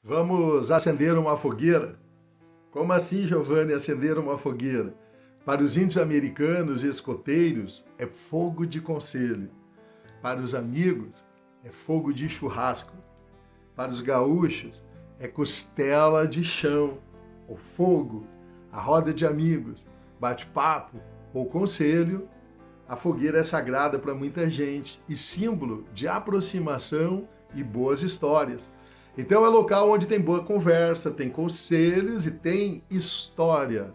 Vamos acender uma fogueira? Como assim, Giovanni, acender uma fogueira? Para os índios americanos e escoteiros, é fogo de conselho. Para os amigos, é fogo de churrasco. Para os gaúchos, é costela de chão. O fogo, a roda de amigos, bate-papo ou conselho. A fogueira é sagrada para muita gente e símbolo de aproximação e boas histórias. Então é local onde tem boa conversa, tem conselhos e tem história.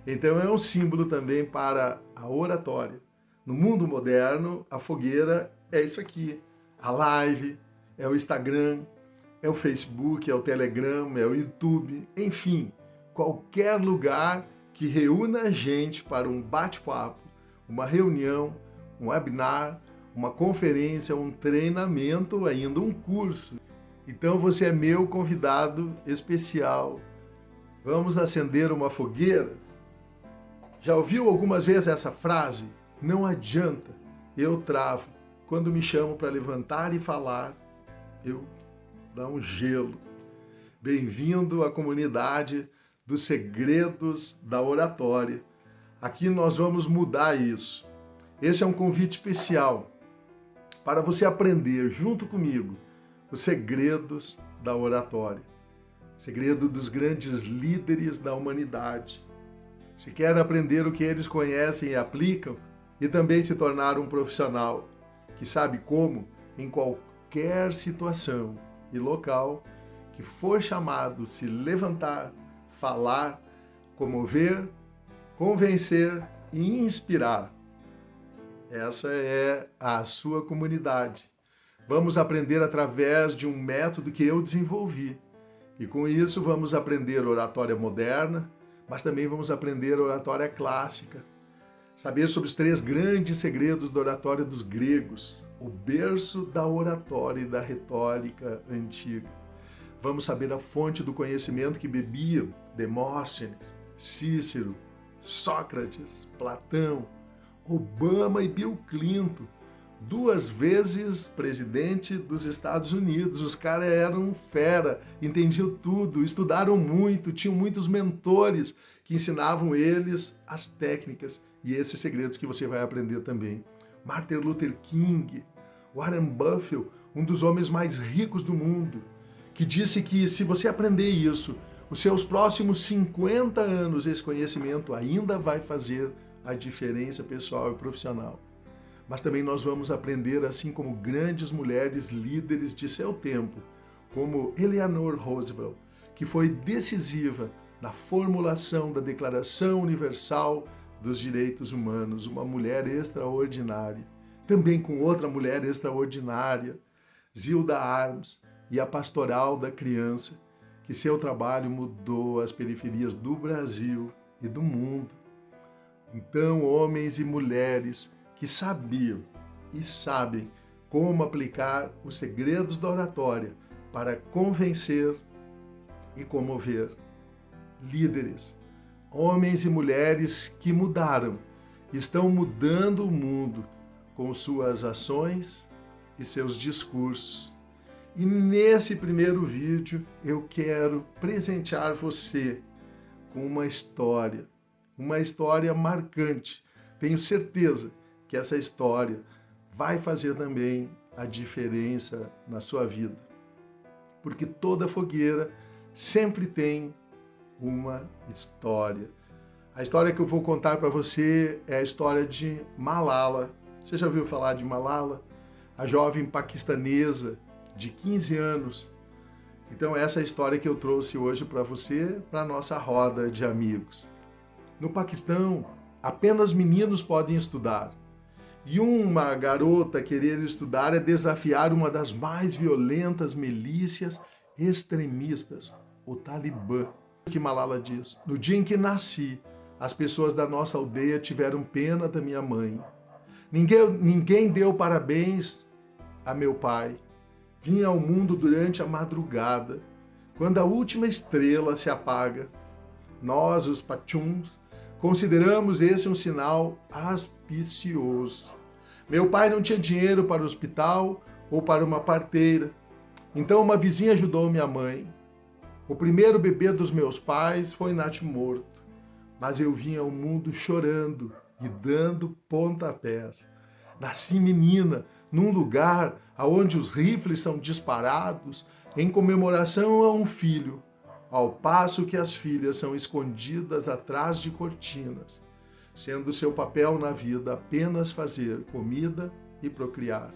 Então é um símbolo também para a oratória. No mundo moderno, a fogueira é isso aqui. A live, é o Instagram, é o Facebook, é o Telegram, é o YouTube, enfim, qualquer lugar que reúna a gente para um bate-papo, uma reunião, um webinar, uma conferência, um treinamento ou ainda um curso. Então você é meu convidado especial. Vamos acender uma fogueira? Já ouviu algumas vezes essa frase? Não adianta, eu travo. Quando me chamam para levantar e falar, eu dá um gelo. Bem-vindo à comunidade dos segredos da oratória. Aqui nós vamos mudar isso. Esse é um convite especial para você aprender junto comigo os segredos da oratória, segredo dos grandes líderes da humanidade. Se quer aprender o que eles conhecem e aplicam e também se tornar um profissional que sabe como, em qualquer situação e local que for chamado se levantar, falar, comover, convencer e inspirar. Essa é a sua comunidade. Vamos aprender através de um método que eu desenvolvi. E com isso vamos aprender oratória moderna, mas também vamos aprender oratória clássica. Saber sobre os 3 grandes segredos da oratória dos gregos, o berço da oratória e da retórica antiga. Vamos saber a fonte do conhecimento que bebiam Demóstenes, Cícero, Sócrates, Platão, Obama e Bill Clinton, 2 vezes presidente dos Estados Unidos. Os caras eram fera, entendiam tudo, estudaram muito, tinham muitos mentores que ensinavam eles as técnicas e esses segredos que você vai aprender também. Martin Luther King, Warren Buffett, um dos homens mais ricos do mundo, que disse que se você aprender isso, os seus próximos 50 anos, esse conhecimento ainda vai fazer a diferença pessoal e profissional. Mas também nós vamos aprender, assim como grandes mulheres líderes de seu tempo, como Eleanor Roosevelt, que foi decisiva na formulação da Declaração Universal dos Direitos Humanos, uma mulher extraordinária. Também com outra mulher extraordinária, Zilda Arms, e a Pastoral da Criança, que seu trabalho mudou as periferias do Brasil e do mundo. Então, homens e mulheres que sabiam e sabem como aplicar os segredos da oratória para convencer e comover. Líderes, homens e mulheres que mudaram, estão mudando o mundo com suas ações e seus discursos. E nesse primeiro vídeo eu quero presentear você com uma história marcante. Tenho certeza que essa história vai fazer também a diferença na sua vida. Porque toda fogueira sempre tem uma história. A história que eu vou contar para você é a história de Malala. Você já ouviu falar de Malala? A jovem paquistanesa de 15 anos. Então essa é a história que eu trouxe hoje para você, para a nossa roda de amigos. No Paquistão, apenas meninos podem estudar. E uma garota querer estudar é desafiar uma das mais violentas milícias extremistas, o Talibã. O que Malala diz? No dia em que nasci, as pessoas da nossa aldeia tiveram pena da minha mãe. Ninguém deu parabéns a meu pai. Vim ao mundo durante a madrugada, quando a última estrela se apaga. Nós, os Pachuns, consideramos esse um sinal auspicioso. Meu pai não tinha dinheiro para o hospital ou para uma parteira. Então uma vizinha ajudou minha mãe. O primeiro bebê dos meus pais foi natimorto, mas eu vim ao mundo chorando e dando pontapés. Nasci menina, num lugar onde os rifles são disparados em comemoração a um filho, ao passo que as filhas são escondidas atrás de cortinas, sendo seu papel na vida apenas fazer comida e procriar.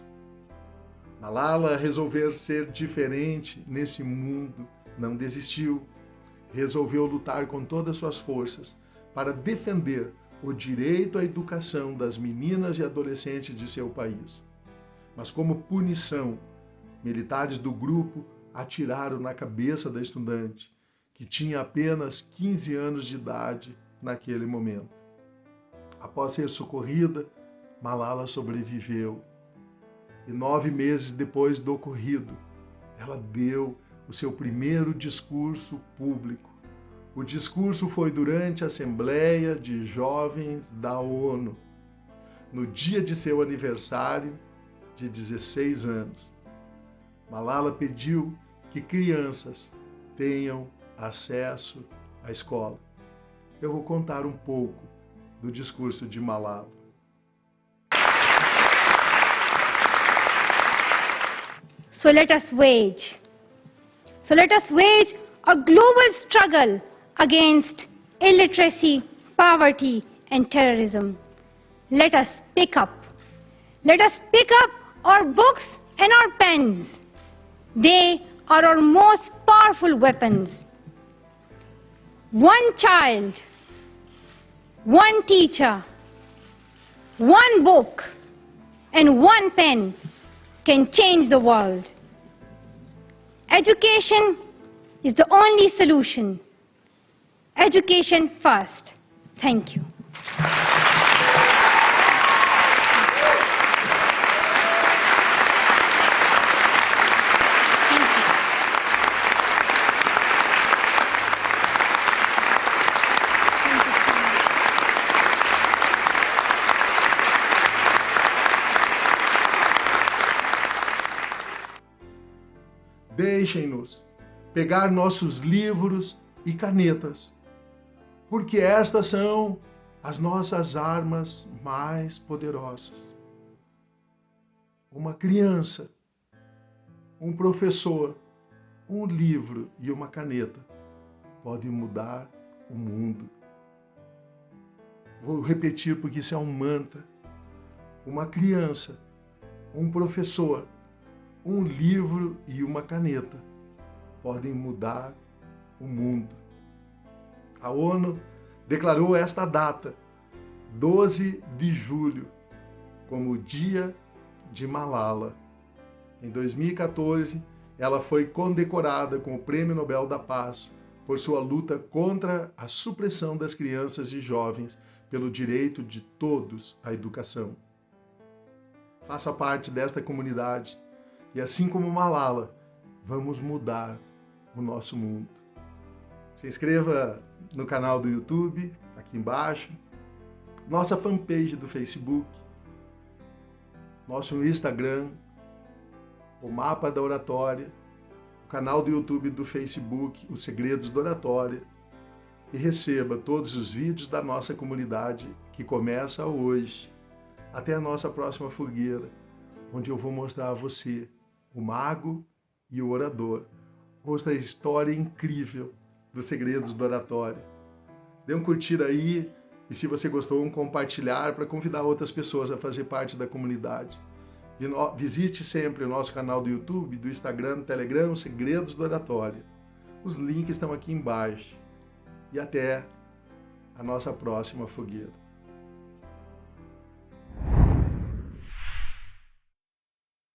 Malala resolveu ser diferente nesse mundo, não desistiu. Resolveu lutar com todas as suas forças para defender o direito à educação das meninas e adolescentes de seu país. Mas como punição, militares do grupo atiraram na cabeça da estudante, que tinha apenas 15 anos de idade naquele momento. Após ser socorrida, Malala sobreviveu. E 9 meses depois do ocorrido, ela deu o seu primeiro discurso público. O discurso foi durante a Assembleia de Jovens da ONU, no dia de seu aniversário de 16 anos. Malala pediu que crianças tenham acesso à escola. Eu vou contar um pouco do discurso de Malala. So let us wage a global struggle against illiteracy, poverty and terrorism. Let us pick up our books and our pens. They are our most powerful weapons. One child, one teacher, one book and one pen can change the world. Education is the only solution. Education first. Thank you. Deixem-nos pegar nossos livros e canetas, porque estas são as nossas armas mais poderosas. Uma criança, um professor, um livro e uma caneta podem mudar o mundo. Vou repetir porque isso é um mantra. Uma criança, um professor, um livro e uma caneta podem mudar o mundo. A ONU declarou esta data, 12 de julho, como o Dia de Malala. Em 2014, ela foi condecorada com o Prêmio Nobel da Paz por sua luta contra a supressão das crianças e jovens pelo direito de todos à educação. Faça parte desta comunidade e, assim como Malala, vamos mudar o nosso mundo. Se inscreva no canal do YouTube, aqui embaixo, nossa fanpage do Facebook, nosso Instagram, o Mapa da Oratória, o canal do YouTube do Facebook, Os Segredos da Oratória, e receba todos os vídeos da nossa comunidade que começa hoje, até a nossa próxima fogueira, onde eu vou mostrar a você o mago e o orador, outra história incrível dos Segredos da Oratória. Dê um curtir aí e, se você gostou, um compartilhar para convidar outras pessoas a fazer parte da comunidade. Visite sempre o nosso canal do YouTube, do Instagram, do Telegram, Os Segredos da Oratória. Os links estão aqui embaixo. E até a nossa próxima fogueira.